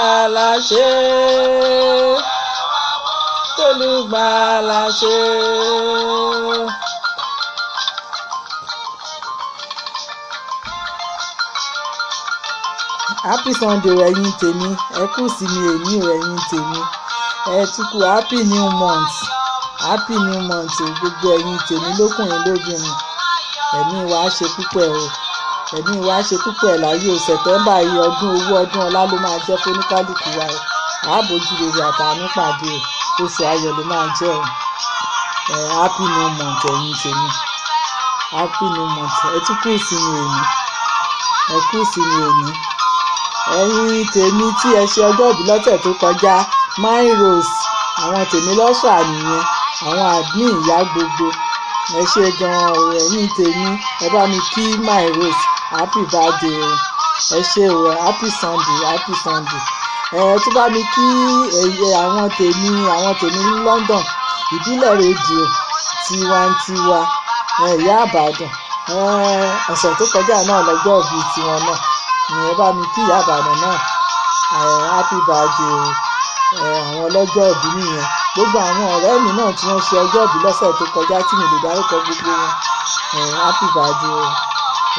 tolùgbàlà ṣe, tolùgbàlà ṣe. Happy Sunday ẹ̀yin tèmi, ẹ kú ìsinmi èní o ẹ̀yin tèmi, ẹ tún kú happy new month, happy new month o gbogbo ẹ̀yin tèmi lókùnrin lóbìnrin, ẹ̀mí wa ṣe púpọ̀ o, ẹ̀mí wa ṣe púpọ̀ láyé o. September yìí ọdún owó ọdún ọlá ló máa jẹ́ fún oníkálukú wa o, àbójú rere àtàánú pàdé o, oṣù ayọ̀ ló máa jẹ́ o. Happy new month ẹ̀yin tèmi, happy new month, ẹ tún kú ìsinmi èní, ẹ kú ìsinmi èní. Ẹ̀yin tèmi tí ẹ ṣe ọjọ́ ìbí lọ́sẹ̀ tó kọjá, my rose, àwọn tèmi lọ́ṣà nìyẹn, àwọn admin ìyá gbogbo, ẹ ṣe gan-an o. Ẹ̀yin tèmi ẹ bá mi kí my rose happy birthday o, ẹ ṣe o, happy Sunday, happy Sunday. Tún bá mi kí àwọn tèmi ní London, ìbílẹ̀ rédíò tiwantiwa, ìyá Ìbàdàn, ọ̀sẹ̀ tó kọjá náà lọ́jọ́ ìbí tiwọn náà, ẹ bá mi kí ìyá Ìbàdàn náà happy birthday o. Àwọn ọlọ́jọ́ ìbí nìyẹn, gbogbo àwọn ọ̀rẹ́ mi náà tí wọ́n ṣe ọjọ́ ìbí lọ́sẹ̀ tó kọjá tí mi lè dárúkọ gbogbo wọn, happy birthday o,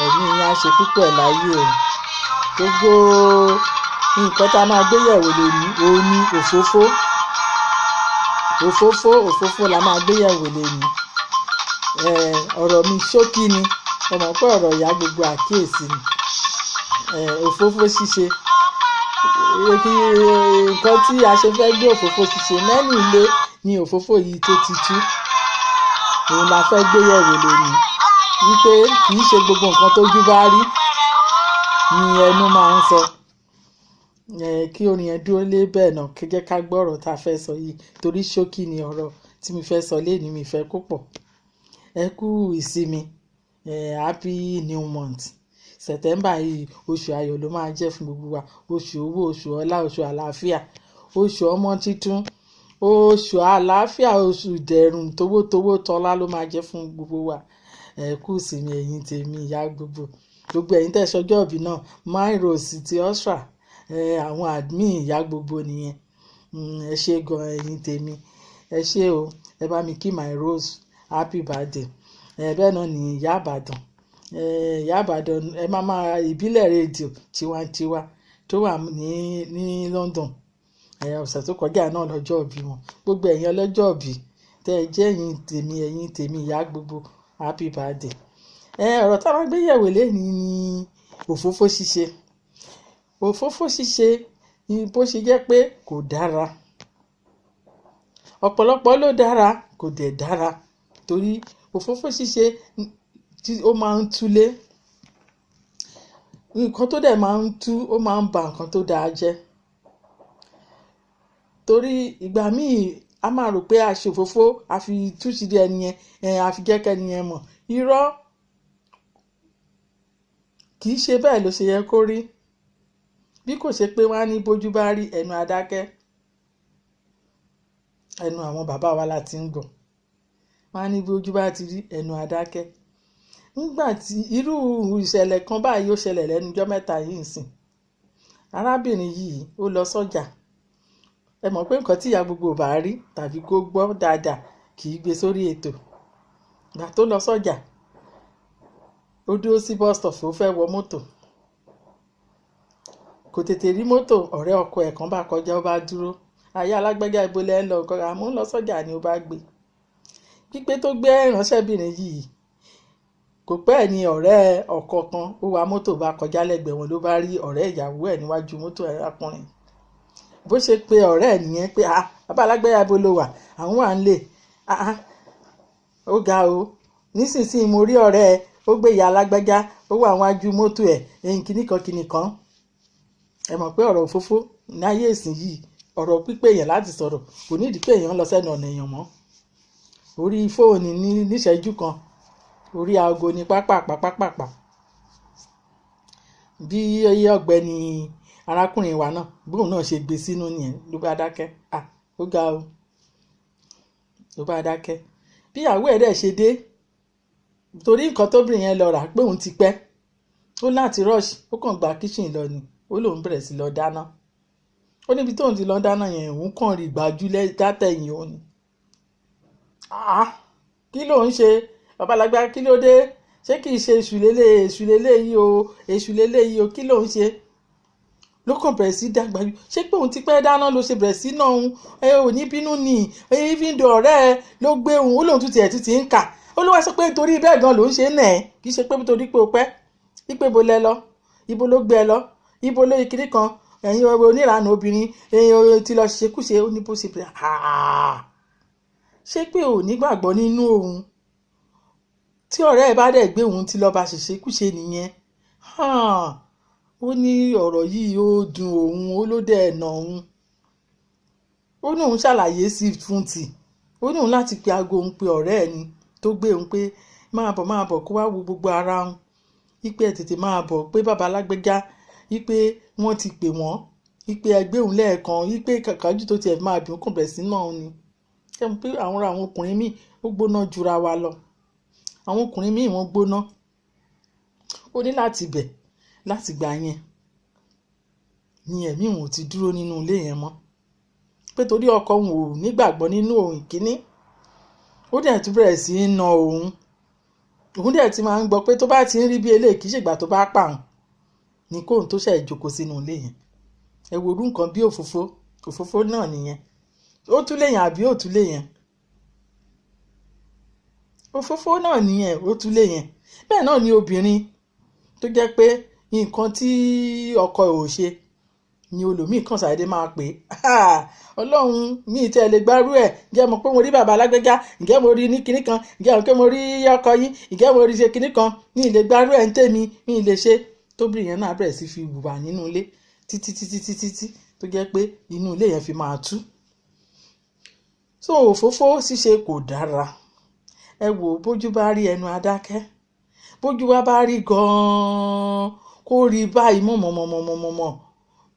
ẹ̀mí yín á ṣe púpọ̀ láyé o. Gbogbo nǹkan tá a máa gbé yẹ̀wò lónìí òun ni òfófó la máa gbé yẹ̀wò lónìí. Ọ̀rọ̀ mi ṣókí ni, ẹ mọ̀ pé ọ̀rọ̀ ìyá gbogbo àkíyèsí ni. Òfófó ṣíṣe, nǹkan tí a ṣe fẹ́ gbé òfófó ṣíṣe mẹ́nu ilé ni òfófó yìí tó ti tú, òun la fẹ́ gbé yẹ̀wò lónìí, wípé kì í ṣe gbogbo nǹkan tójú bá rí ni ẹnu máa ń sọ. Kí orin yẹn dúró lé bẹ́ẹ̀ náà, kí jẹ́ ká gbọ́ ọ̀rọ̀ tá a fẹ́ sọ yìí, torí ṣókí ni ọ̀rọ̀ tí mi fẹ́ sọ lénìí, mi fẹ́ kó pọ̀. Ẹ kú ìsinmi, happy new month. September yìí oṣù ayọ̀ ló máa jẹ́ fún gbogbo wa, oṣù owó, oṣù ọlá, oṣù àlàáfíà, oṣù ọmọ títún, oṣù àlàáfíà, oṣù dẹ̀rùn towó tọ́lá ló máa jẹ́ fún gbogbo wa. Ẹ kú ìsinmi ẹ̀yin tèmi ìyá gbogbo ẹ̀yin tẹ́ ṣọjọ́ ìbí náà, my rose ti Austria, àwọn admin ìyá gbogbo nìyẹn. Ẹ ṣe gan ẹ̀yin tèmi, ẹ ṣe o, ẹ bá mi kí my rose happy birthday. Bẹ́ẹ̀ náà ni ìyá Ìbàdàn, ìyá Ìbàdàn ìbílẹ̀ rédíò tiwantiwa tó wà ní London, ọ̀sẹ̀ tó kọjá náà lọ́jọ́ ìbí wọn. Gbogbo ẹ̀yin ọlọ́jọ́ ìbí tẹ́ ẹ jẹ́ ẹ̀yin tèmi ìyá gbogbo, happy birthday. Ọ̀rọ̀ tá a máa gbé yẹ̀wò lénìí ni òfófó ṣíṣe. Òfófó ṣíṣe ni bó ṣe jẹ́ pé kò dára, ọ̀pọ̀lọpọ̀ ló dára kò dẹ̀ dára, torí òfófó ṣíṣe ó máa ń túlé, nǹkan tó dẹ̀ máa ń tú ó máa ń ba nǹkan tó dáa jẹ́. Torí ìgbà míì a máa rò pé a ṣe òfófó, a fi túṣìdí ẹni yẹn, a fi jẹ́kẹ́ ẹni yẹn mọ̀. Irọ́, kì í ṣe bẹ́ẹ̀ ló ṣe yẹ kó rí, bí kò ṣe pé wọ́n á ní bójú bá rí ẹnu adákẹ́. Ẹnu àwọn bàbá wa la ti ń gbọ́, wọ́n á ní bójú bá ti rí ẹnu adákẹ́. Nígbà tí irú ìṣẹ̀lẹ̀ kan báyìí ó ṣẹlẹ̀ lẹ́nu ọjọ́ mẹ́ta yìí nsìn, arábìnrin yìí ó lọ sọ́jà. Ẹ mọ̀ pé nǹkan tí ìyá gbogbo bá rí tàbí kó gbọ́ dáadáa kì í gbé sórí ètò. Ìgbà tó lọ sọ́jà, ó dúró sí bus stop, ó fẹ́ wọ mọ́tò, kò tètè rí mọ́tò, ọ̀rẹ́ ọkọ ẹ̀ kan bá kọjá, ó bá dúró. Ayé alágbẹ́gà ibo lẹ́ ń lọ, àmọ́ ń lọ sọ́jà ni ó bá gbé. Pípé tó gbé ìránṣẹ́bìnrin yìí, kò pẹ́ ní ọ̀rẹ́ ọkọ kan ó wa mọ́tò bá kọjá lẹ́gbẹ̀ẹ́ wọn, ló bá rí ọ̀rẹ́ ìyàwó ẹ̀ níwájú mọ́tò arákùnrin. Bó ṣe pé ọ̀rẹ́ ẹ̀ nìyẹn pé bàbá alágbẹ́gà ibo ló wà, àwọn wà ń lè. Ó ga o, nísinsìnyí mo rí ọ̀rẹ́ ẹ, ó gbé ìyá alágbẹ́gà, ó wà níwájú mọ́tò ẹ̀, kìnnìkan. Ẹ mọ̀ pé ọ̀rọ̀ òfófó ní ayé ìsìn yìí, ọ̀rọ̀ pípé èèyàn láti sọ̀rọ̀ kò nídìí pé èèyàn lọ sẹ́nu ọ̀nà èèyàn mọ́. Orí fóònù ní níṣẹ́jú kan, orí aago ní pápápá. Bí ọ̀gbẹ́ni arákùnrin wa náà bóun náà ṣe gbé sínú nìyẹn, ló bá dákẹ́. Ó ga o, ló bá dákẹ́. Bí ìyàwó ẹ̀ dẹ̀ ṣe dé, torí nǹkan tóbìnrin yẹn lọ rà pé òun ti pẹ́, ó láti rush, ó kàn gba kitchen lọ ni, ó lóun bẹ̀rẹ̀ sí lọ dáná. ó níbi tóun ti lọ dáná yẹn òun kàn rí gbájúlẹ̀ látẹ̀yìn òun ni. Kí ló ń ṣe babalágbá, kí ló dé, ṣé kì í ṣe èṣù lélẹ̀ yìí o kí ló ń ṣe. ló kàn bẹ̀rẹ̀ sí dàgbà yìí, ṣé pé òun ti pẹ́ dáná ló ṣe bẹ̀rẹ̀ sí náà òun ò ní bínú ni even though ọ̀rẹ́ ẹ ló gbé òun ó lóun tún tiẹ̀ tún ti ń kà ó ló wá sọ pé torí bẹ́ẹ̀ gan ló ń ṣe nà ẹ́ kì í ṣe pé torí pé o pẹ́ wípé ibo lẹ lọ, ibo ló gbé ẹ lọ, ibo ló kiri kan ẹ̀yin oníranú obìnrin ti lọ ṣekúṣe ó ní bó ṣe bẹ̀rẹ̀ ṣé pé ò nígbàgbọ́ nínú òun tí ọ̀rẹ́ ẹ bá dẹ̀ gbé òun ti lọ bá ṣèṣekúṣe nìyẹn. Ó ní ọ̀rọ̀ yìí ó dùn òun ó ló dẹ̀ ẹ̀nà òun ó ní òun ṣàlàyé sí fún tì ó ní òun láti pe aago òun pe ọ̀rẹ́ ẹ̀ ni tó gbé òun pé máa bọ̀ kó wá wo gbogbo ara òun wípé ẹ tètè máa bọ̀ pé bàbá alágbèjà wípé wọ́n ti pè wọ́n wípé ẹgbẹ́ òun lẹ́ẹ̀kan wípé kàkájù tó tiẹ̀ máa dùn kàn bẹ̀rẹ̀ sí náà ni ṣé mo pé àwọn ọkùnrin míì ó gbóná jura wa lọ àwọn ọkùnrin míì wọ́n gbóná ó ní láti bẹ̀ láti gbà yẹn ni ẹ̀mí òun ti dúró nínú ilé yẹn mọ́ pé torí ọkọ òun ò nígbàgbọ́ nínú òun kínní ó dẹ̀ tún bẹ̀rẹ̀ sí í na òun dẹ̀ ti máa ń gbọ́ pé tó bá ti ń rí bí eléyìí kì í ṣègbà tó bá pa òun ní kóun tó ṣe ìjókòó sínú ilé yẹn ẹ wo orú nǹkan bí òfófó náà nìyẹn ó tún lè yẹn àbí ó tún lè yẹn òfófó náà nìyẹn ó tún lè yẹn bẹ́ẹ̀ náà ni obìnrin tó jẹ́ pé nǹkan tí ọkọ ò ṣe ni olòmíì kan ṣàdédé máa pè ọlọ́run mi ì tẹ́ lè gbárù ẹ̀ ǹjẹ́ mo pé mo rí bàbá alágbèjà ǹjẹ́ mo rí ní kinní kan ǹjẹ́ mo pé mo rí ọkọ yín ǹjẹ́ mo rí ṣe kinní kan mi ì lè gbárù ẹ̀ ń tèmi mi ì lè ṣe tóbìnrin yẹn náà bẹ̀rẹ̀ sí fi wùwà nínú ilé títí tó jẹ́ pé inú ilé yẹn fi máa tú. so òfófó ṣíṣe kò dára ẹ wò bójú bá rí ẹnu adákẹ́ bójú wa bá rí gan-an kó rí báyìí mọ̀mọ̀mọ̀mọ̀mọ̀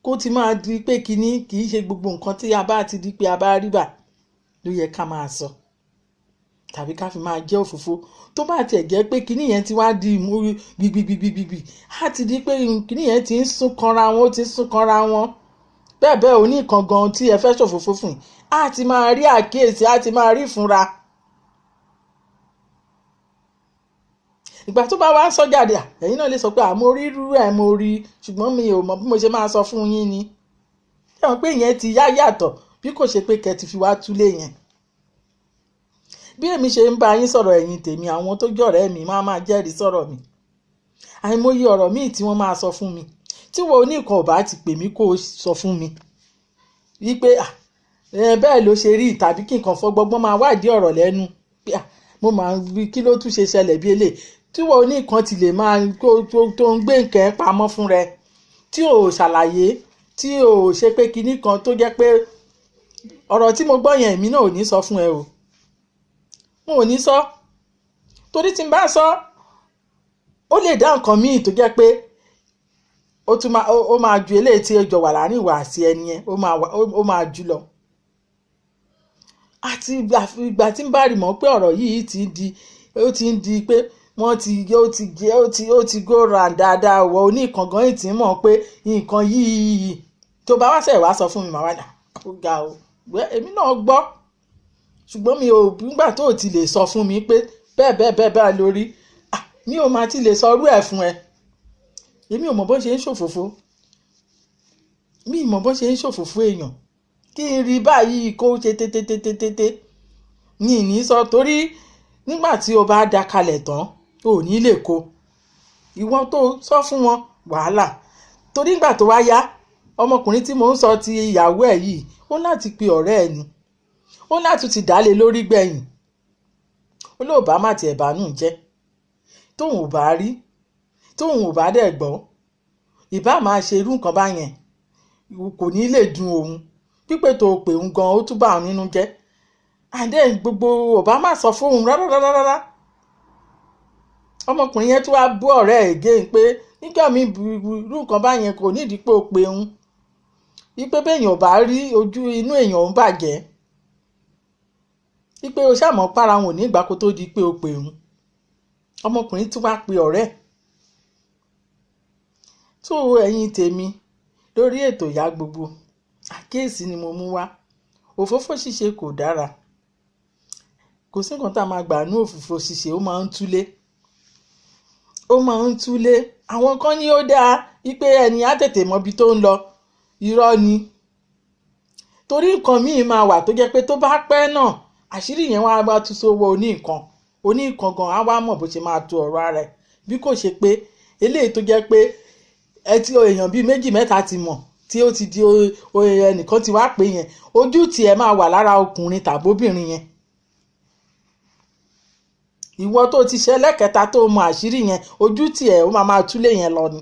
kó ti máa di pé kinní kì í ṣe gbogbo nǹkan tí a bá ti di pé a bá rí bà ló yẹ ká máa sọ tàbí ká fi máa jẹ́ òfófó tó bá tiẹ̀ jẹ́ pé kinní yẹn ti wá di ìmúrí gbìgbìgbìgbì á ti di pé kinní yẹn ti ń sún kanra wọn ó ti ń sún kanra wọn bẹ́ẹ̀ ò ní nǹkan gan tí ẹ fẹ́ ṣòfófó fún yìí á ti máa rí àkíyèsí á ti máa rí ìfúnra. ìgbà tó bá wá ń sọ jáde ẹ̀yin náà lè sọ pé àmọ́ orí rú ẹ̀ mo rí ṣùgbọ́n mi ò mọ̀ bí mo ṣe máa sọ fún yín ni ṣé wọn pé ìyẹn ti yá yàtọ̀ bí kò ṣe pé kẹ́ ti fi wá túlé yẹn. bí èmi ṣe ń bá yín sọ̀rọ̀ ẹ̀yin tèmi àwọn tó jọ̀rẹ́ mi máa jẹ́rìí sọ̀rọ̀ mi àìmọye ọ̀rọ̀ míì tí wọ́n máa sọ fún mi tí wọn oníkan ò bá ti pè mí kó sọ fún mi wípé bẹ́ẹ̀ ló ṣe rí tàbí kí nǹkan fọgbọ́gbọ́n máa wádìí ọ̀rọ̀ lẹ́nu mo máa ń rí kí ló tún ṣe ṣẹlẹ̀ bí eléyìí tí wọn oníkan ti lè máa tó ń gbé nǹkan pamọ́ fún rẹ tí ò ṣàlàyé tí ò ṣe pé kinní kan tó jẹ́ pé ọ̀rọ̀ tí mo gbọ́ yẹn èmi náà ò ní sọ fún ẹ o mo ò ní sọ torí tí n bá sọ ó lè dá nǹkan míì tó jẹ́ pé ó máa ju eléyìí tí ó jọ wà láàrin ìwà àti ẹni yẹn ó máa jù lọ àti ìgbà tí n bá rí mọ̀ pé ọ̀rọ̀ yìí ó ti ń di pé ó ti go round dáadáa wọ oníkangan ìtì mọ̀ pé nǹkan yìí tó bá wá sẹ̀ wá sọ fún mi màá wá dà ó ga o èmi náà gbọ́ ṣùgbọ́n mi ò nígbà tó ti lè sọ fún mi pé bẹ́ẹ̀ lórí mi ò máa ti lè sọ orú ẹ̀ fún ẹ èmi ò mọ̀ bó ṣe ń ṣòfófó mi ì mọ̀ bó ṣe ń ṣòfófó èèyàn kí n rí báyìí kó ṣe tètè ní ìní sọ torí nígbà tí o bá da kalẹ̀ tán ò ní lè kó ìwọ tó sọ fún wọn wàhálà torí nígbà tó wá yá ọmọkùnrin tí mò ń sọ ti ìyàwó ẹ̀ yìí ó láti pe ọ̀rẹ́ ẹ̀ ni ó láti ti dálé lórí gbẹ̀yìn ó lóò bá má tiẹ̀ bánú jẹ́ tóun ò bá rí tóun ò bá dẹ̀ gbọ́ ìbá máa ṣe irú nǹkan báyẹn kò ní lè dùn òun pípé tó pè ń gan ó tún bá òun nínú jẹ́ àdé gbogbo ọba má sọ fóun rárá ọmọkùnrin yẹn tún wá bú ọ̀rẹ́ ẹ̀ gé pé nígbà míì irú nǹkan báyẹn kò nídìí pé ó pe òun wípé béèyàn bá rí ojú inú èèyàn ń bàjẹ́ wípé o ṣàmọ́ para wọn ò ní ìgbà kó tó di pé ó pe òun ọmọkùnrin tún wá pe ọ̀rẹ́ tó ẹ̀yin tèmi lórí ètò ìyá gbogbo àkíyèsí ni mo mú wá. Òfófó ṣíṣe kò dára. Kò sí nǹkan tá a máa gbà ní òfófó ṣíṣe, ó máa ń túlé. Àwọn kan ní ó dáa wípé ẹni á tètè mọ ibi tó ń lọ. Irọ́ ni. Torí nǹkan míì máa wà tó jẹ́ pé tó bá pẹ́ náà àṣírí yẹn wá bá tú sówó oníǹkan gan á wá mọ̀ bó ṣe máa tu ọ̀rọ̀ ara ẹ̀. Bí kò ṣe pé eléyìí tó jẹ́ pé tí èèyàn bíi 2-3 ti mọ̀ tí ó ti di ẹnìkan ti wá pé yẹn, ojú tiẹ̀ máa wà lára ọkùnrin tàbóbìnrin yẹn. Ìwọ tó ti ṣe ẹlẹ́kẹta tó mọ àṣírí yẹn, ojú tiẹ̀ ó máa túlé yẹn lọ ni.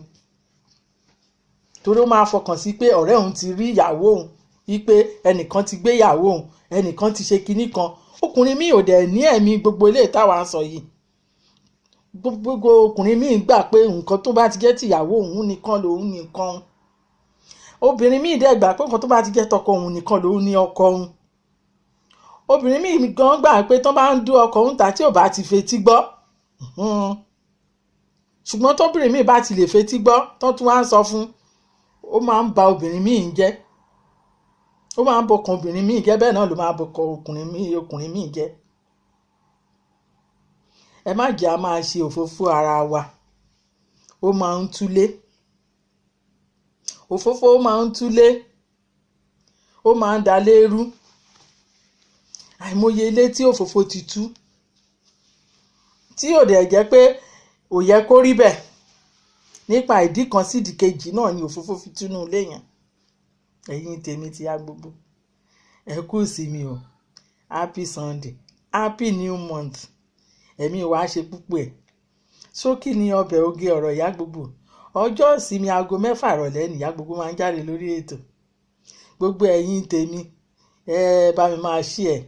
Torí ó máa fọkàn sí pé ọ̀rẹ́ òun ti rí ìyàwó òun, wípé ẹnìkan ti gbé ìyàwó òun, ẹnìkan ti ṣe kinní kan. Ọkùnrin míì ò dẹ̀ ní ẹ̀mí gbogbo eléyìí táwa ń sọ yìí. Gbogbo ọkùnrin míì gbà pé nǹkan tó bá ti jẹ́ tìyàwó òun nìkan lòun nìkan. Obìnrin míì dẹ̀ gbà pé nǹkan tó bá ti jẹ́ tọkọ òun nìkan lòun ní ọkọ òun. Obìnrin míì gan gbà pé tán bá ń dú ọkọ òun ta tí ò bá ti fetí gbọ́. Ṣùgbọ́n tóbìnrin míì bá ti lè fetí gbọ́ tán tún wá ń sọ fún, ó máa ń ba obìnrin míì jẹ́. Ó máa ń bọkàn obìnrin míì jẹ́, bẹ́ẹ̀ náà ló máa bọkàn ọkùnrin míì jẹ́. Ẹ má jẹ́ a máa ṣe òfófó ara wa. Ó máa ń túlé. Òfófó ó máa ń túlé. Ó máa ń da lérú. Àìmọye ilé tí òfófó ti tú. Tí ò dẹ̀ jẹ́ pé ò yẹ kó rí bẹ́ẹ̀. Nípa ìdí kan sí ìdí kejì náà ni òfófó fi túnú ilé yẹn. Ẹ̀yin tèmi ti yá gbogbo. Ẹ kú ìsinmi o. Happy Sunday. Happy new month. Ẹ̀mí wa ṣe púpọ̀ ẹ̀. Ṣókí ni ọbẹ̀ oge ọ̀rọ̀ ìyá gbogbo. Ọjọ́ ìsinmi aago 6 ìrọ̀lẹ́ ni ìyá gbogbo máa ń jáde lórí ètò. Gbogbo ẹ̀yin tèmi bá mi máa ṣí ẹ̀.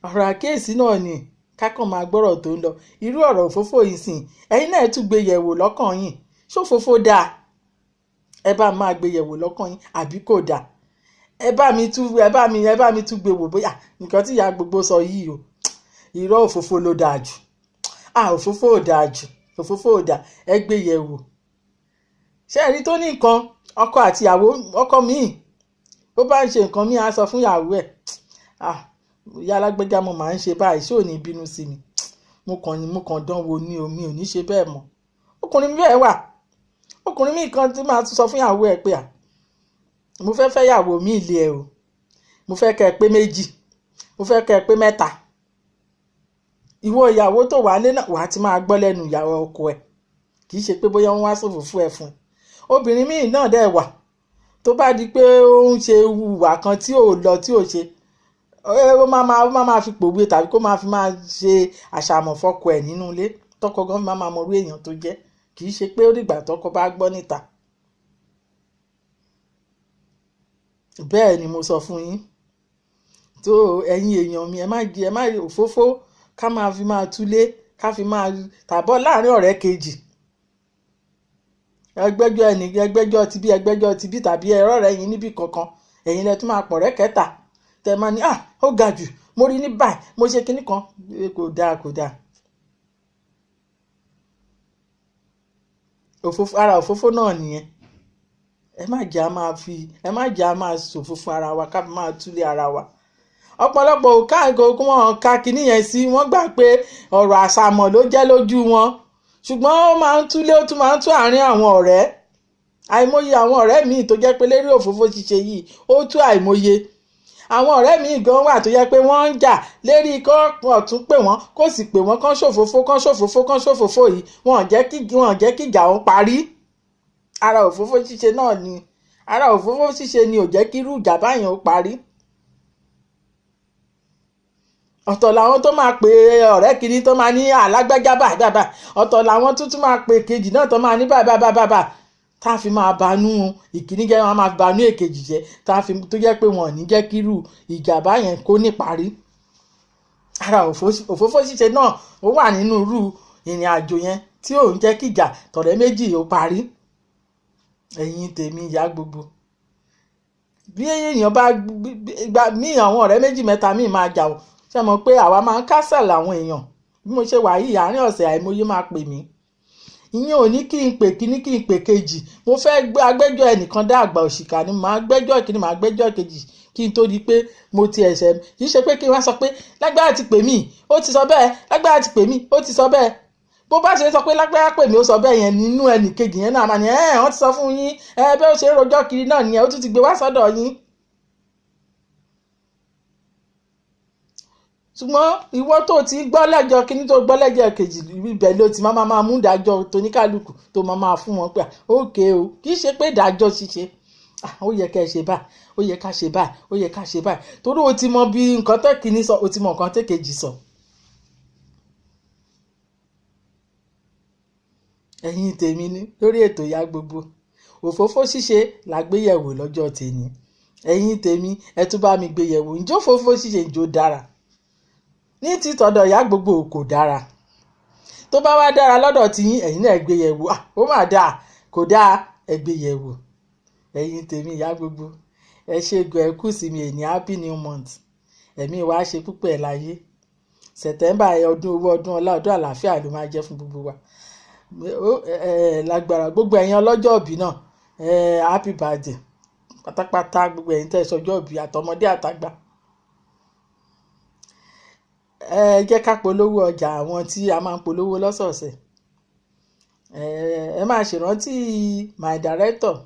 Ọ̀rọ̀ àkíyèsí náà ni kákan máa gbọ́rọ̀ tó ń lọ. Irú ọ̀rọ̀ òfófó yìí sìn ẹ̀yin náà tún gbé yẹ̀wò lọ́kàn yín. Ṣófófó dáa? Ẹ bá máa gbé yẹ̀wò lọ́kàn yín àbí kò dáa? Ẹ bá mi tún gbé wò bóyá nǹkan tí ìyá gbogbo sọ yìí o. Irọ́ òfófó ló dáa jù. Òfófó ò dáa jù. Òfófó ò dáa. Ẹ gbé yẹ̀wò. Ṣé ẹ rí tó ní nǹkan ọkọ àti ìyàwó ọkọ míì bó bá ń ṣe nǹkan míì á sọ fún ìyàwó ẹ̀. Ìyá alágbèjà mo máa ń ṣe báyìí, ṣé ò ní bínú sí mi? Mo kàn dánwò ní omi ò ní ṣe bẹ́ẹ̀ mọ́. Ọkùnrin bẹ́ẹ̀ wà. Ọkùnrin míì kan tí máa tún sọ fún ìyàwó ẹ̀ pé mo fẹ́ fẹ́ ìyàwó mi ilé ẹ o. Mo fẹ́ kẹ́ ẹ pé 2. Mo fẹ́ kẹ́ ẹ pé 3. Ìwọ ìyàwó tó wà lé náà wà á ti máa gbọ́ lẹ́nu ìyàwó ọkọ ẹ̀. Kì í ṣe pé bóyá wọ́n wá sòfófó ẹ̀ fún ẹ. Obìnrin míì náà dẹ̀ wà tó bá di pé ó ń ṣe ìwà kan tí ò lọ tí ò ṣe. Ó máa fi pòwe tàbí kó máa fi máa ṣe àṣàmọ̀ fọ́kọ ẹ̀ nínú ilé. Tọkọ gan máa mọ irú èèyàn tó jẹ́. Kì í ṣe pé ó dìgbà tọkọ bá gbọ́ níta. Bẹ́ẹ̀ ni mo sọ fún yín. Tó ẹ̀yin èèyàn mi ẹ má òfófó ká máa fi máa túlé ká fi máa tàbọ̀ láàrin ọ̀rẹ́ kejì. Ẹgbẹ́jọ́ ti bí tàbí ẹ̀rọ rẹ̀ yín níbì kankan. Ẹ̀yin lẹ tún máa pọ̀ rẹ́ kẹta. Tẹ máa ní ó ga jù mo rí ní báyìí mo ṣe kinní kan. Kò dáa. Ara òfófó náà nìyẹn. Ẹ má jẹ́ a máa ṣòfófó ara wa ká máa túlé ara wa. Ọ̀pọ̀lọpọ̀ wọn ká kinní yẹn sí wọ́n gbà pé ọ̀rọ̀ àṣàmọ̀ ló jẹ́ lójú wọn. Ṣùgbọ́n ó máa ń túlé ó tún máa ń tú àárín àwọn ọ̀rẹ́. Àìmọye àwọn ọ̀rẹ́ míì tó jẹ́ pé lérí òfófó ṣíṣe yìí ó tú àìmọye. Àwọn ọ̀rẹ́ míì gan wà tó jẹ́ pé wọ́n ń jà lérí kọ́ tún pè wọ́n kó sì pè wọ́n kán ṣòfófó yìí wọ́n jẹ́ kí ìjà wọn parí. Ara òfófó ṣíṣe náà ni. Ara òfófó ṣíṣe ni ò jẹ́ kí irú ìjà báyẹn ó parí. Ọ̀tọ̀ làwọn tó máa pe ọ̀rẹ́ kìíní tó máa ní alágbájá báyìí. Ọ̀tọ̀ làwọn tó tún máa pe kejì náà tó máa ní báyìí. Tá a fi máa banú ìkíní jẹ́ wọn máa banú èkejì jẹ́ tó jẹ́ pé wọn ò ní jẹ́ kí irú ìjà báyẹn kó níparí. Ara òfófó ṣíṣe náà ó wà nínú irú ìrìn àjò yẹn tí ò ń jẹ́ kí ìjà tọ̀rẹ́ méjì ó parí. Ẹ̀yin tèmi ìyá gbogbo. Bí èèyàn bá àwọn ọ̀rẹ́ 2-3 míì máa jà ṣe mọ̀ pé àwa máa ń kásẹ̀ làwọn èèyàn. Bí mo ṣe wà yìí àárín ọ̀sẹ̀ àìmọye máa pè mí. ìyẹn ò ní kí n pè kíní kí n pè kejì. Mo fẹ́ agbẹ́jọ́ ẹnìkan dá àgbà òṣìkà ni màá gbẹ́jọ́ kíní màá gbẹ́jọ́ kejì kí n tó di pé mo ti ẹ̀ṣẹ̀ mi. Kì í ṣe pé kí n wá sọ pé lágbára ti pè mí ó ti sọ bẹ́ẹ̀, lágbára ti pè mí ó ti sọ bẹ́ẹ̀. Bó bá ṣe sọ pé lágbára pè mí ó sọ bẹ́ẹ̀ yẹn nínú ẹnì kejì yẹn náà máa ní wọ́n ti sọ fún yín bẹ́ẹ̀ ó ṣe ń rojọ́ kiri náà nìyẹn ó tún ti gbé wá sọ́dọ̀ yín. Ṣùgbọ́n ìwọ tó ti gbọ́ lẹ́jọ́ kíní tó gbọ́ lẹ́jọ́ kejì ibẹ̀ ló ti máa mú ìdájọ́ tóníkálukú tó máa fún wọn pé ókè o. Kì í ṣe pé ìdájọ́ ṣíṣe ó yẹ ká ṣe báyìí ó yẹ ká ṣe báyìí ó yẹ ká ṣe báyìí torí o ti mọ bí nǹkan tó kíní sọ o ti mọ nǹkan tó kejì sọ. Ẹ̀yin tèmi ní lórí ètò Ìyá Gbogbo òfófó ṣíṣe làgbéyẹ̀wò lọ́jọ́ tèmi. Ẹ̀yin tèmi ẹ tún bá mi gbéyẹ̀wò ǹjẹ́ òfófó ṣíṣe ǹjọ́ dára? Ní ti tọ̀dọ̀ Ìyá Gbogbo kò dára. Tó bá wá dára lọ́dọ̀ tiyín ẹ̀yin náà gbéyẹ̀wò ó mà dáa kò dáa ẹ gbéyẹ̀wò. Ẹ̀yin tèmi Ìyá Gbogbo ẹ ṣe gan ẹ kú sí mi èní happy new month. Ẹ̀mí wa ṣe púpọ̀ ẹ̀ láyé. September ọdún owó ọdún ọlá ọdún àlàáfíà ló máa jẹ́ fún gbogbo wa. Lágbára gbogbo ẹ̀yin ọlọ́jọ́ ìbí náà happy birthday pátápátá gbogbo ẹ̀yin tẹ́ sọjọ́ ìbí àtọmọdé àtàgbà. Jẹ́ ká polówó ọjà àwọn tí a máa ń polówó lọ́sọ̀ọ̀sẹ̀. Ẹ máa ṣèrántí my director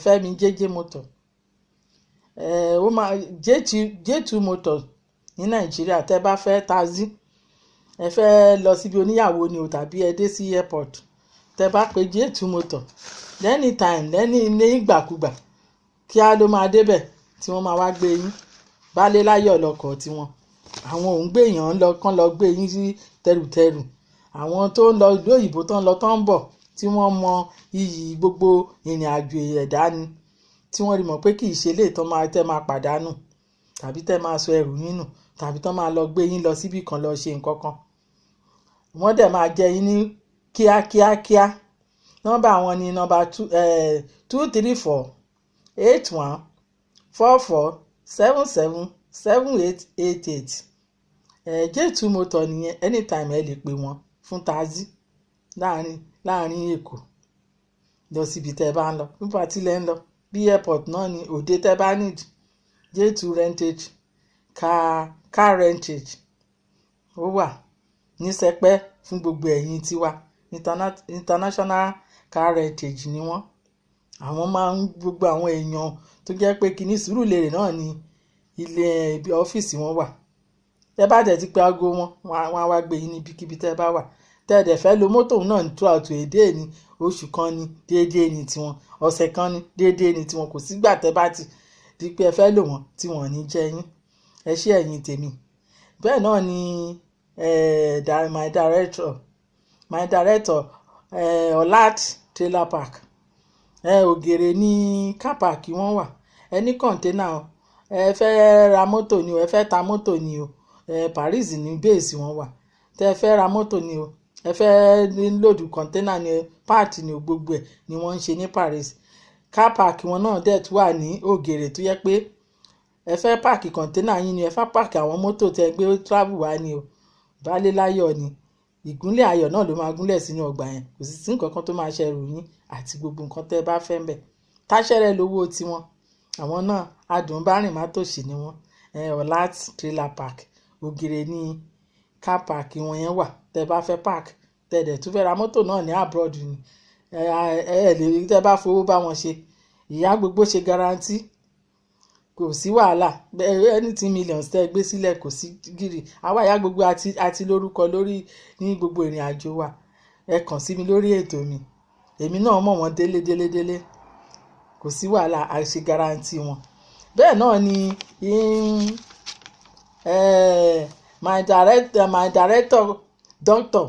Fẹ́mi jẹ́jẹ́ motor ó máa J2 motor ní Nàìjíríà. Tẹ́ bá fẹ́ taxi ẹ fẹ́ lọ síbi oníyàwó ni o tàbí ẹ dé sí airport tẹ́ bá pe J2 motor anytime ní ìgbàkúgbà kí á ló máa débẹ̀ tí wọ́n máa wá gbé yín bálé láyọ̀ lọ́kọ̀ tiwọn. Àwọn òun gbé èèyàn lọ kán lọ gbé yín sí tẹrùtẹrù. Àwọn tó ń lọ ìlú òyìnbó tó ń lọ tó ń bọ̀ tí wọ́n mọ iyì gbogbo ìrìn àjò ẹ̀dá ni tí wọ́n rí mọ̀ pé kì í ṣe lè tán tẹ́ máa pàdánù tàbí tẹ́ máa sọ ẹrù yín nù tàbí tán máa lọ gbé yín lọ síbì kan lọ ṣe nǹkan kan. Wọ́n dẹ̀ máa jẹ yín ní kíákíákíá. Nọ́mbà wọn ni nọ́mbà 234 81 44 77 7888. J2 motor nìyẹn anytime ẹ lè pè wọ́n fún taxi láàrin Èkó lọ síbi tẹ́ bá ń lọ bí pàtí lẹ́ ń lọ bí airport náà ni òde tẹ́ bá need J2 rentage car rentage ó wà ní Sẹpẹ́ fún gbogbo ẹ̀yin tiwa international car rentage ni wọ́n. Àwọn máa ń gbogbo àwọn èèyàn tó jẹ́ pé kíní Sùúrùlérè náà ni ilé ọ́fíìsì wọn wà. Tẹ́ bá dẹ̀ ti pé aago wọn á wá gbé yín níbikíbi tẹ́ bá wà. Tẹ́ dẹ̀ fẹ́ lo mọ́tò náà ní throughout èdè ni oṣù kan ni déédéé ni tiwọn ọ̀sẹ̀ kan ni déédéé ni tiwọn kò sígbà tẹ́ bá ti di pé ẹ fẹ́ lò wọ́n tí wọ́n ní jẹ yín. Ẹ ṣé ẹ̀yin tèmi. Bẹ́ẹ̀ náà ni my director Olat trailer park Ògèrè ní car park wọ́n wà. Ẹ ní kọ̀ńténà o ẹ fẹ́ ra mọ́tò ni o ẹ fẹ́ ta mọ́tò ni o Paris ní base wọn wà. Tẹ́ fẹ́ ra mọ́tò ni o ẹ fẹ́ lòdù kọ̀ńténà ni part ni o gbogbo ẹ̀ ni wọ́n ń ṣe ní Paris. Car park wọn náà dẹ̀ tún wà ní Ògèrè tó yẹ pé ẹ fẹ́ páàkì kọ̀ńténà yín ni ẹ fẹ́ páàkì àwọn mọ́tò tẹ́ gbé travel wá ni o bálé láyọ̀ ni ìgúnlẹ̀ ayọ̀ náà ló máa gúnlẹ̀ sínú ọgbà yẹn kò sì sí nǹkan kan tó máa ṣẹrù yín àti gbogbo nǹkan tẹ́ bá fẹ́ ń bẹ̀. Táṣẹ́rẹ́ lówó tiwọn àwọn náà adùn bá rìn má tòṣì ni wọ́n. Olat trailer park Ògèrè ní car park wọn yẹn wà. Tẹ́ bá fẹ́ park tẹ́ dẹ̀ tún fẹ́ ra mọ́tò náà ní abroad ni lè tẹ́ bá fowó bá wọn ṣe. Ìyá Gbogbo ṣe guarantee kò sí wàhálà anything millions tẹ́ gbé sílẹ̀ kò sí gírì. Àwa Ìyá Gbogbo àti lórúkọ lórí ní gbogbo ìrìn àjò wa. Ẹ kàn sí mi lórí ètò mi èmi náà mọ̀ wọ́n délé kò sí wàhálà a ṣe guarantee wọn. Bẹ́ẹ̀ náà ni my director Dr.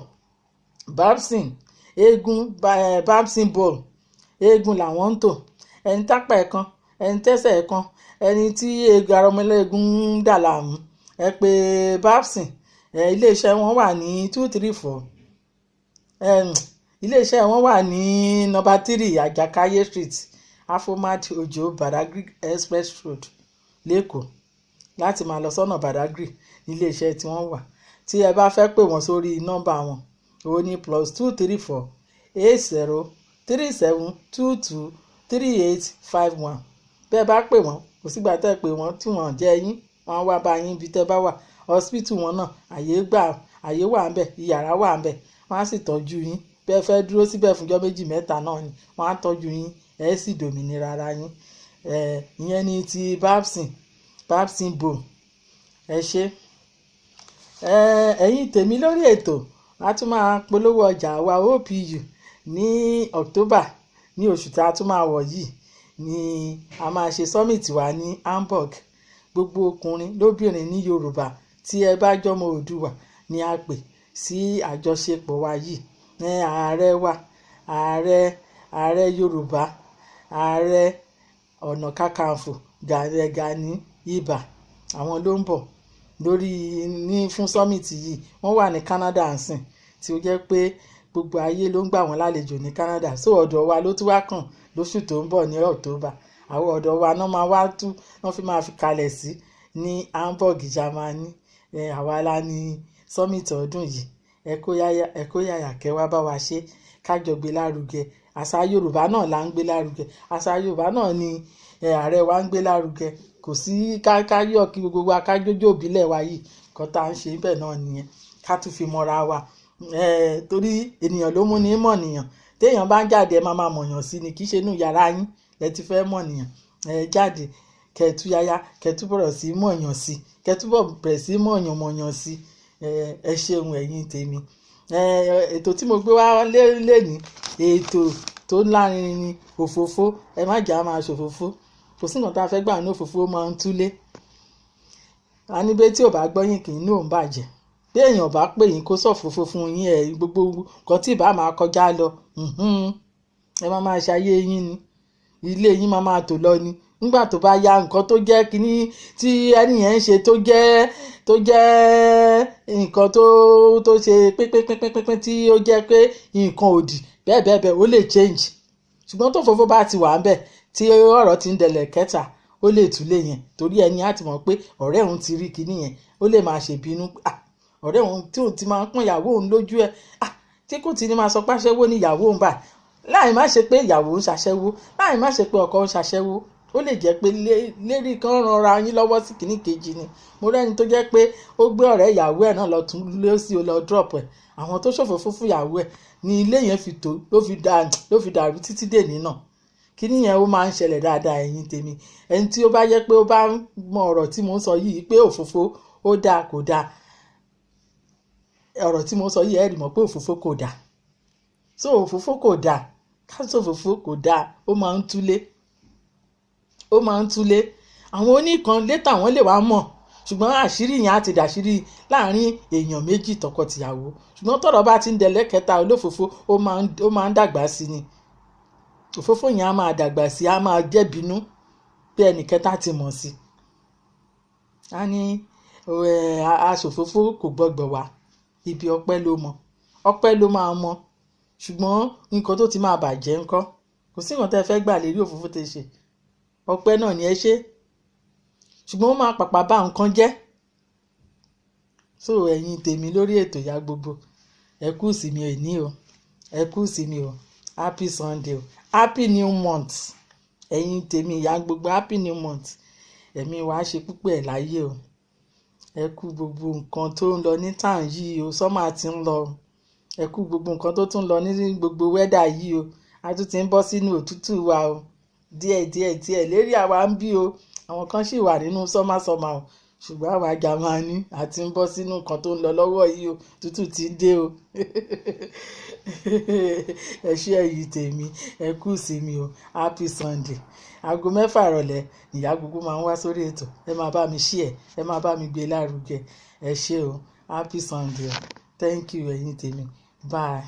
Babson eégún Babson ball eégún làwọn ń tò ẹni tápá ẹ̀ kan ẹni tẹ́sẹ̀ ẹ̀ kan ẹni tí ara ọmọlẹ́gùn ń dà láàmú ẹ pé Babson iléeṣẹ́ wọn wà ní 234 iléeṣẹ́ wọn wà ní number 3 Àjàkáyé street Afomat Ojo Badagry express road lẹ́kọ̀ọ́ láti máa lọ sọ́nà Badagry níléeṣẹ́ tí wọ́n wà. Tí ẹ bá fẹ́ pè wọ́n sórí nọ́mbà wọn òun ni +234 80 37 22 3851. bẹ́ẹ̀ bá pè wọ́n kò sígbà tẹ́ ẹ pè wọ́n tí wọ́n jẹ́ yín, wọ́n wá bá yín ibi tẹ́ bá wà. hospital wọn náà àyè wà ń bẹ̀, ìyàrá wà ń bẹ̀, wọ́n á sì tọ́jú yín. bẹ́ẹ̀ fẹ́ dúró síbẹ̀ fúnjọ́ 2-3 náà ni wọ́n á tọ́jú yín, ẹ sì dòmìnira ara yín. ìyẹn ni ti Babson Bone. ẹ ṣé. ẹ̀yin tèmi lórí ètò a tún máa polówó ọjà wa OPU ní October, ní oṣù tí a tún máa wọ̀ yìí ni a máa ṣe summit wa ní Hamburg. gbogbo ọkùnrin lóbìnrin ní Yorùbá tí ẹ bá jọmọ Oòduà ni a pè sí àjọṣepọ̀ wa yìí. ààrẹ wa ààrẹ Yorùbá, ààrẹ ọ̀nà kakanfò Gani Ibà, àwọn ló ń bọ̀ fún summit yìí. wọ́n wà ní Canada nsìn, tí ó jẹ́ pé gbogbo ayé ló ń gbà wọ́n lálejò ní Canada. so ọ̀dọ̀ wa ló tún wá kàn lóṣù tó ń bọ̀ ní October. àwọn ọ̀dọ̀ wa náà máa wá wọ́n fi máa fi kalẹ̀ sí ní Hamburg, Germany. àwa la ní summit ọdún yìí. ẹ kó yàyà kẹ́ wá bá wa ṣe, kájọ gbé lárugẹ. àṣà Yorùbá náà là ń gbé lárugẹ. àṣà Yorùbá náà ni ààrẹ wa ń gbé lárugẹ. kò sí káyọ̀ kí gbogbo wa kájójó ìbílẹ̀ wa yìí, kan tá à ń ṣe bẹ́ẹ̀ náà nìyẹn, ká tún fi mọ́ra wa. torí ènìyàn ló mú ní mọ̀ nìyàn. téèyàn bá ń jáde ẹ máa mọ̀yàn sí ni, kì í ṣe inú yàrá yín lẹ ti fẹ́ mọ̀ nìyàn. jáde kẹtúyáyá kẹtúbọ̀rọ̀ sí mọ̀yàn sí, kẹtúbọ̀ bẹ̀rẹ̀ sí mọ̀yàn sí. ẹ ṣeun ẹ̀yin tèmi. ètò tí mo gbé wá lénìí ètò tó lárinrin ni òfófó. ẹ má jà máa ṣòfófó, kò sí nǹkan tá a fẹ́ gbà ní òfófó, ó máa ń túlé. a ní bẹ́ẹ̀ tí ò bá gbọ́yìn kì í ní òun bàjẹ́. bí èèyàn bá pè yín kó sọ̀fófó fún yín, gbogbo nǹkan tí ìbá máa kọjá lọ, ẹ máa ṣayé yín ni, ilé yín máa tò lọ ni. nígbà tó bá ya nǹkan tó jẹ́ kínní tí ẹni yẹn ń ṣe tó jẹ́ nǹkan tó ṣe pínpín tí ó jẹ́ pé nǹkan òdì bẹ́ẹ̀ ó lè change. ṣùgbọ́n tó fòfó bá ti wà ń bẹ̀ tí ọ̀rọ̀ ti ń dẹ̀lẹ̀ kẹta, ó lè túlé yẹn, torí ẹni á ti mọ̀ pé ọ̀rẹ́ òun ti rí kinní yẹn, ó lè máa ṣèbínú. ọ̀rẹ́ òun tí òun ti máa ń pọ́n ìyàwó òun lójú ẹ̀, tí kò ti ní máa sọ pé aṣẹ́wó ni ìyàwó òun báyìí, láì má ṣe pé ìyàwó ń ṣaṣẹ́wó, láì má ṣe pé ọkọ ń ṣaṣẹ́wó. ó lè jẹ́ pé lérí kan ranra yín lọ́wọ́ sí kinní kejì ni. mo rẹ́ni tó jẹ́ pé ó gbé ọ̀rẹ́ ìyàwó ẹ̀ náà lọ tún lé sí ó lọ drop ẹ̀. àwọn tó ṣòfófó fún ìyàwó ẹ̀ ni ilé yẹn fi tó ló fi dàrú títí dèní náà. kinní yẹn ó máa ń ṣẹlẹ̀ dáadáa ẹ̀yin tèmi. ẹni tí ó bá jẹ́ pé ó bá mọ ọ̀rọ̀ tí mo ń sọ yìí pé òfófó ó dáa kò dáa, ọ̀rọ̀ tí mo sọ yìí ẹ rí mọ̀ pé òfófó kò dáa. so òfófó kò dáa, káṣọ òfófó kò dáa, ó máa ń túlé. àwọn oníkan létà wọ́n lè wá mọ̀, ṣùgbọ́n àṣírí yẹn á ti dàṣírí láàrin èèyàn méjì tọkọ-tìyàwó. ṣùgbọ́n tọ́rọ̀ bá ti ń dẹ̀lẹ́ kẹta olófófó ó máa ń dàgbà sí ni. òfófó yẹn á máa dàgbà sí, á máa jẹ́bínú pé ẹnìkẹta ti mọ̀ sí. a ní aṣòfófó kò gbọgbọ̀ wá, ibi ọpẹ́ ló mọ, ọpẹ́ ló máa mọ. ṣùgbọ́n nǹkan tó ti máa bàjẹ́ ńkọ́, kò sí nǹkan tẹ́ fẹ́ gbà lérí òfófó tẹ́ ṣe. ọpẹ́ náà ni ẹ ṣe, ṣùgbọ́n ó máa pàpà bá nǹkan jẹ́. so ẹ̀yin tèmi lórí ètò ìyá gbogbo, ẹ kú ìsinmi òní o, ẹ kú ìsinmi o, happy Sunday o, happy new month. ẹ̀yin tèmi ìyá gbogbo, happy new month. ẹ̀mí wa ṣe púpọ̀ ẹ̀ láyé o. ẹ kú gbogbo nǹkan tó ń lọ ní tàn yìí o, sọ́mà ti ń lọ. ẹ kú gbogbo nǹkan tó tún lọ ní gbogbo wẹ́dà yìí o, a tún ti ń bọ́ sínú òtútù wa o, díẹ̀ lérí àwa ń bí o. àwọn kan sì wà nínú sọ́mà o, ṣùgbọ́n àwa Jámánì àti ń bọ́ sínú nǹkan tó ń lọ lọ́wọ́ yìí o, tútù ti dé o. ẹ ṣé ẹ̀yin tèmi, ẹ kú ìsinmi o, happy Sunday. aago 6 ìrọ̀lẹ́ ìyá gbogbo máa ń wá sórí ètò. ẹ máa bá mi share, ẹ máa bá mi gbé lárugẹ. ẹ ṣé o, happy Sunday. thank you ẹ̀yin tèmi, bye.